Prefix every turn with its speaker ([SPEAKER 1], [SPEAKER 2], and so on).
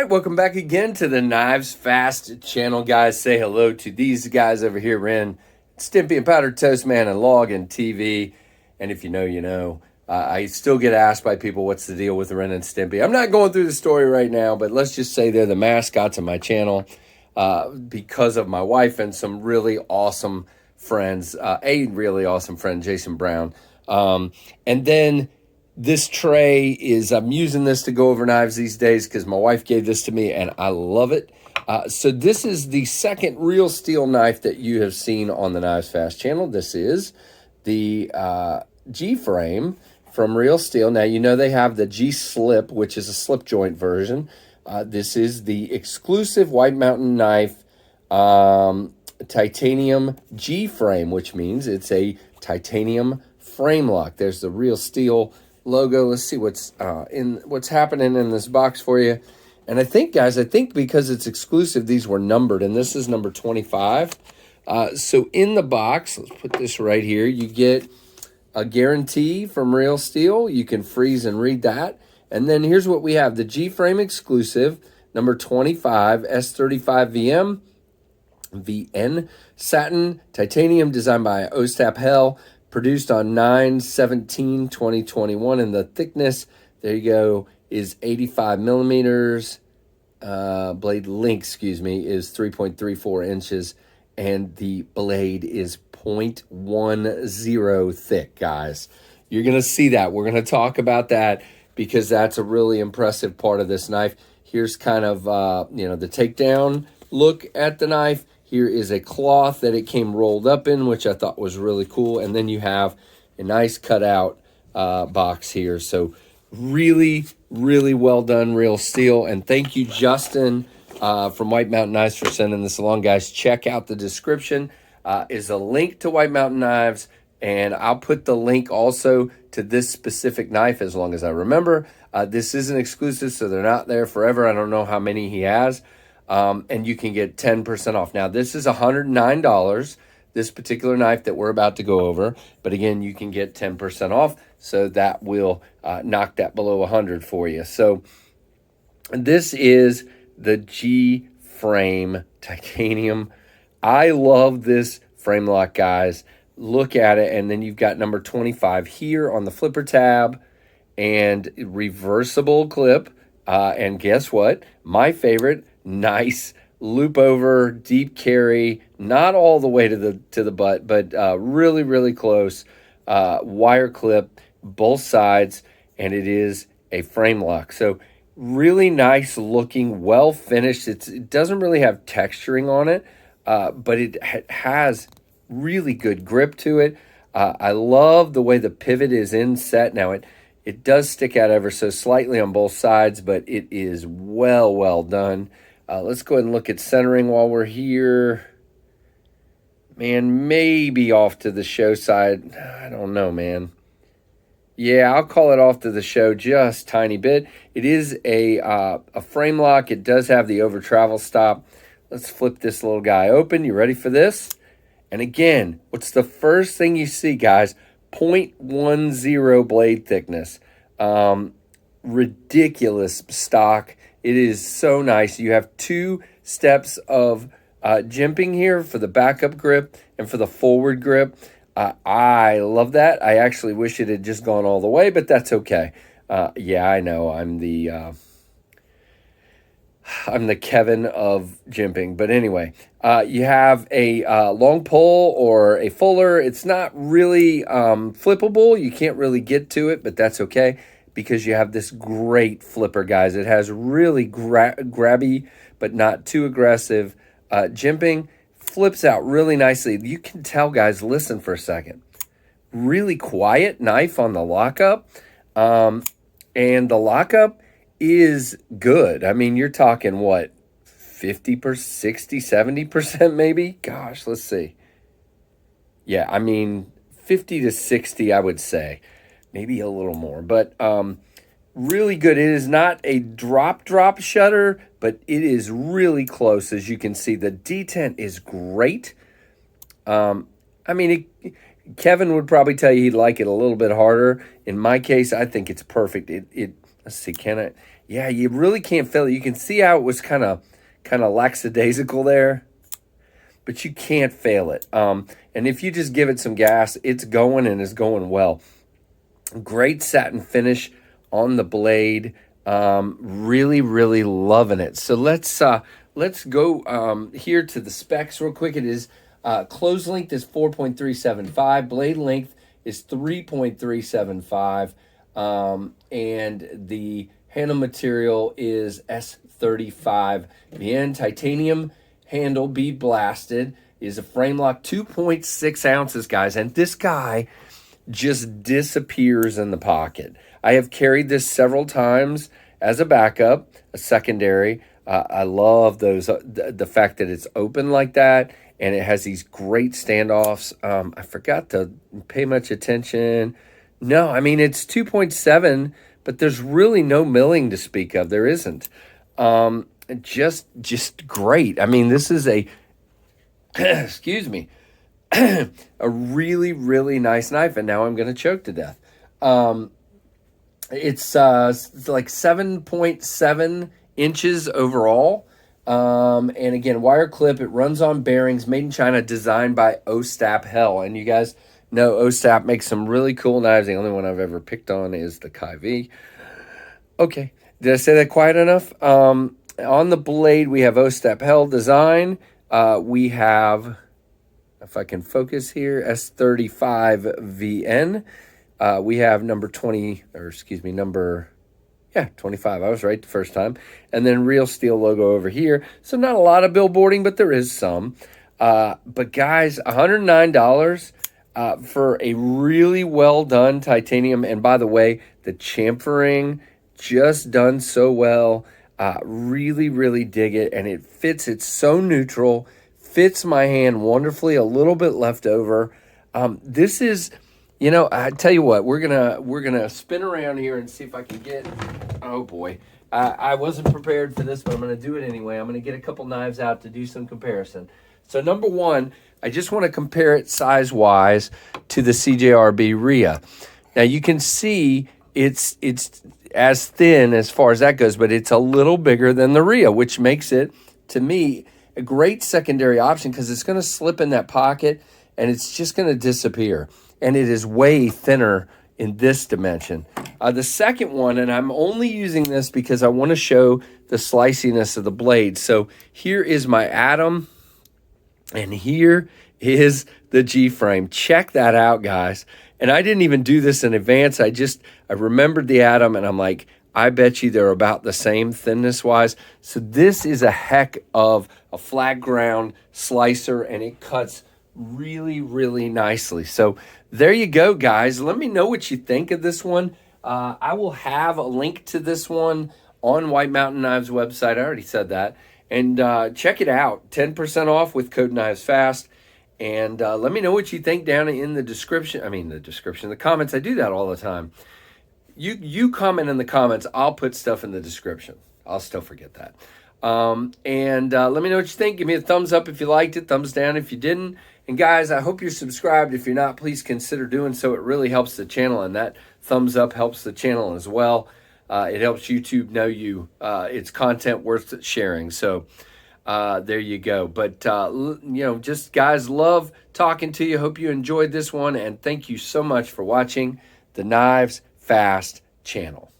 [SPEAKER 1] right, welcome back again to the KnivesFAST channel, guys. Say hello to these guys over here, Ren, Stimpy and Powdered Toast Man and Log and TV. And if you know, you know. I still get asked by people, what's the deal with Ren and Stimpy? I'm not going through the story right now, but let's just say they're the mascots of my channel because of my wife and some really awesome friends. A really awesome friend, Jason Brown. And then this tray is, I'm using this to go over knives these days because my wife gave this to me and I love it. So this is the second real steel knife that you have seen on the KnivesFAST channel. This is the G-Frame from Real Steel. Now, you know they have the G-Slip, which is a slip joint version. This is the exclusive White Mountain knife titanium G-Frame, which means it's a titanium frame lock. There's the Real Steel logo. Let's see what's happening in this box for you. And I think, guys, because it's exclusive, these were numbered, and this is number 25. So in the box, let's put this right here, you get a guarantee from Real Steel. You can freeze and read that. And then here's what we have. The G-Frame exclusive, number 25, S35 VN, Satin, titanium, designed by Ostap Hell, produced on 9/17/2021. And the thickness, there you go, is 85 millimeters. Blade length, excuse me, is 3.34 inches. And the blade is 0.10 thick, guys. You're going to see that. We're going to talk about that because that's a really impressive part of this knife. Here's kind of, the takedown look at the knife. Here is a cloth that it came rolled up in, which I thought was really cool. And then you have a nice cutout box here. So really, really well done, Real Steel. And thank you, Justin, from White Mountain Knives, for sending this along, guys. Check out the description. Is a link to White Mountain Knives, and I'll put the link also to this specific knife as long as I remember. This isn't exclusive, so they're not there forever. I don't know how many he has, and you can get 10% off. Now, this is $109, this particular knife that we're about to go over, but again, you can get 10% off, so that will knock that below 100 for you. So this is the G-Frame titanium. I love this frame lock, guys. Look at it, and then you've got number 25 here on the flipper tab and reversible clip. And guess what? My favorite, nice loop over, deep carry, not all the way to the butt, but really, really close. Wire clip, both sides, and it is a frame lock. So really nice looking, well finished. It doesn't really have texturing on it. But it has really good grip to it. I love the way the pivot is inset. Now, it does stick out ever so slightly on both sides, but it is well done. Let's go ahead and look at centering while we're here. Man, maybe off to the show side. I don't know, man. Yeah, I'll call it off to the show just tiny bit. It is a frame lock. It does have the over travel stop. Let's flip this little guy open. You ready for this? And again, what's the first thing you see, guys? 0.10 blade thickness. Ridiculous stock. It is so nice. You have 2 steps of jimping here for the backup grip and for the forward grip. I love that. I actually wish it had just gone all the way, but that's okay. Yeah, I know. I'm the Kevin of jimping. But anyway, you have a long pole or a fuller. It's not really flippable. You can't really get to it, but that's okay because you have this great flipper, guys. It has really grabby, but not too aggressive jimping. Flips out really nicely. You can tell, guys, listen for a second. Really quiet knife on the lockup. And the lockup is good. I mean, you're talking what, 50%, 60, 70% maybe? Gosh, let's see. Yeah, I mean, 50 to 60, I would say. Maybe a little more, but really good. It is not a drop shutter, but it is really close. As you can see, the detent is great. I mean, Kevin would probably tell you he'd like it a little bit harder. In my case, I think it's perfect. Let's see, Yeah, you really can't feel it. You can see how it was kind of lackadaisical there, but you can't fail it. And if you just give it some gas, it's going and it's going well. Great satin finish on the blade. Really, really loving it. So let's go here to the specs real quick. It is close length is 4.375. Blade length is 3.375. And the handle material is S35 VN titanium handle, bead blasted, is a frame lock, 2.6 ounces, guys. And this guy just disappears in the pocket. I have carried this several times as a backup, a secondary. I love those, the fact that it's open like that, and it has these great standoffs. I forgot to pay much attention. No, I mean, it's 2.7, but there's really no milling to speak of. There isn't. Just great. I mean, this is a, excuse me, a really, really nice knife. And now I'm going to choke to death. It's like 7.7 inches overall. And again, wire clip. It runs on bearings, made in China, designed by Ostap Hell. And you guys know Ostap makes some really cool knives. The only one I've ever picked on is the Kai V. Okay. Did I say that quiet enough? On the blade, we have Ostap Hell design. We have, if I can focus here, S35 VN. We have number 25. I was right the first time. And then Real Steel logo over here. So not a lot of billboarding, but there is some. But guys, $109 for a really well done titanium. And by the way, the chamfering just done so well. Really, really dig it. And it fits. It's so neutral. Fits my hand wonderfully. A little bit left over. This is, you know, I tell you what, we're gonna spin around here and see if I can get, oh boy. I wasn't prepared for this, but I'm gonna do it anyway. I'm gonna get a couple knives out to do some comparison. So number one, I just want to compare it size-wise to the CJRB Rhea. Now you can see it's as thin as far as that goes, but it's a little bigger than the Rhea, which makes it, to me, a great secondary option because it's going to slip in that pocket and it's just going to disappear. And it is way thinner in this dimension. The second one, and I'm only using this because I want to show the sliciness of the blade. So here is my Atom, and here is the G-frame. Check that out, guys. And I didn't even do this in advance. I remembered the Atom, and I'm like, I bet you they're about the same thinness-wise. So this is a heck of a flat ground slicer, and it cuts really, really nicely. So there you go, guys. Let me know what you think of this one. I will have a link to this one on White Mountain Knives website. I already said that. And check it out. 10% off with code KnivesFAST. And let me know what you think down in the description. The comments. I do that all the time. You comment in the comments. I'll put stuff in the description. I'll still forget that. Let me know what you think. Give me a thumbs up if you liked it. Thumbs down if you didn't. And guys, I hope you're subscribed. If you're not, please consider doing so. It really helps the channel, and that thumbs up helps the channel as well. It helps YouTube know it's content worth sharing. So there you go. But, just guys, love talking to you. Hope you enjoyed this one. And thank you so much for watching the KnivesFAST channel.